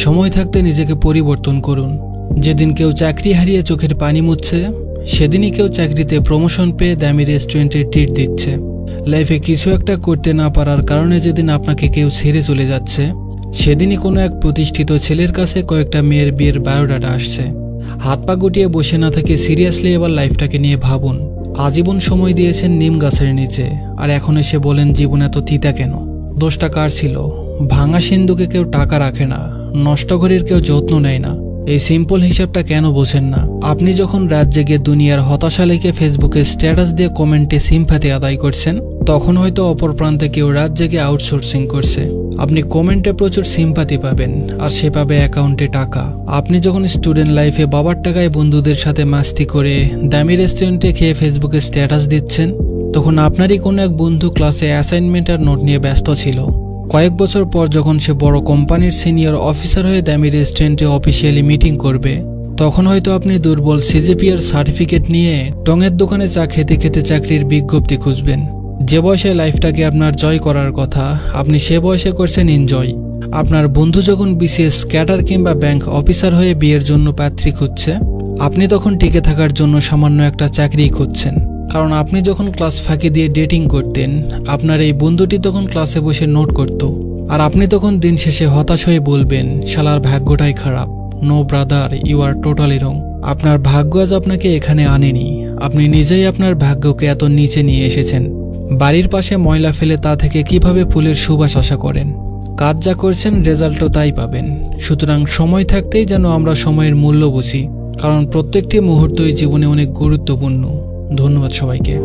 সময় থাকতে নিজেকে পরিবর্তন করুন। যেদিন কেউ চাকরি হারিয়ে চোখের পানি মুছছে, সেদিনই কেউ চাকরিতে প্রমোশন পেয়ে দামি রেস্টুরেন্টে ট্রিট দিচ্ছে। লাইফে কিছু একটা করতে না পারার কারণে যেদিন আপনাকে কেউ ছেড়ে চলে যাচ্ছে, সেদিনই কোনো এক প্রতিষ্ঠিত ছেলের কাছে কয়েকটা মেয়ের বিয়ের বায়োডাটা আসছে। হাত পা গুটিয়ে বসে না থেকে সিরিয়াসলি এবার লাইফটাকে নিয়ে ভাবুন। আজীবন সময় দিয়েছেন নিম গাছের নিচে, আর এখন এসে বলেন জীবন এত তিতা কেন? দোষটা কার ছিল? ভাঙা সিন্ধুকে কেউ টাকা রাখে না, নষ্ট ঘরের কেউ যত্ন নেয় না। এই সিম্পল হিসাবটা কেন বোঝেন না? আপনি যখন রাত জেগে দুনিয়ার হতাশা লিখে ফেসবুকে স্ট্যাটাস দিয়ে কমেন্টে সিম্প্যাথি আদায় করছেন, তখন হয়তো অপর প্রান্তে কেউ রাত জেগে আউটসোর্সিং করছে। আপনি কমেন্টে প্রচুর সিম্প্যাথি পাবেন, আর সে পাবে অ্যাকাউন্টে টাকা। আপনি যখন স্টুডেন্ট লাইফে বাবার টাকায় বন্ধুদের সাথে মাস্তি করে দামি রেস্টুরেন্টে খেয়ে ফেসবুকে স্ট্যাটাস দিচ্ছেন, তখন আপনারই কোনো এক বন্ধু ক্লাসে অ্যাসাইনমেন্ট আর নোট নিয়ে ব্যস্ত ছিল। কয়েক বছর পর যখন সে বড় কোম্পানির সিনিয়র অফিসার হয়ে দামি রেস্টুরেন্টে অফিসিয়ালি মিটিং করবে, তখন হয়তো আপনি দুর্বল সিজিপিএর সার্টিফিকেট নিয়ে টঙের দোকানে চা খেতে খেতে চাকরির বিজ্ঞপ্তি খুঁজবেন। যে বয়সে লাইফটাকে আপনার জয় করার কথা, আপনি সে বয়সে করছেন এনজয়। আপনার বন্ধু যখন বিসিএস ক্যাডার কিংবা ব্যাংক অফিসার হয়ে বিয়ের জন্য পাত্রী খুঁজছে, আপনি তখন টিকে থাকার জন্য সামান্য একটা চাকরি খুঁজছেন। কারণ আপনি যখন ক্লাস ফাঁকি দিয়ে ডেটিং করতেন, আপনার এই বন্ধুটি তখন ক্লাসে বসে নোট করত, আর আপনি তখন দিন শেষে হতাশ হয়ে বলবেন, শালার ভাগ্যটাই খারাপ। No brother, you are totally wrong. আপনার ভাগ্য আজ আপনাকে এখানে আনেনি, আপনি নিজেই আপনার ভাগ্যকে এত নিচে নিয়ে এসেছেন। বাড়ির পাশে ময়লা ফেলে তা থেকে কিভাবে ফুলের সুবাস আশা করেন? কাজ যা করছেন রেজাল্টও তাই পাবেন। সুতরাং সময় থাকতেই যেন আমরা সময়ের মূল্য বুঝি, কারণ প্রত্যেকটি মুহূর্তই জীবনে অনেক গুরুত্বপূর্ণ। ধন্যবাদ সবাইকে।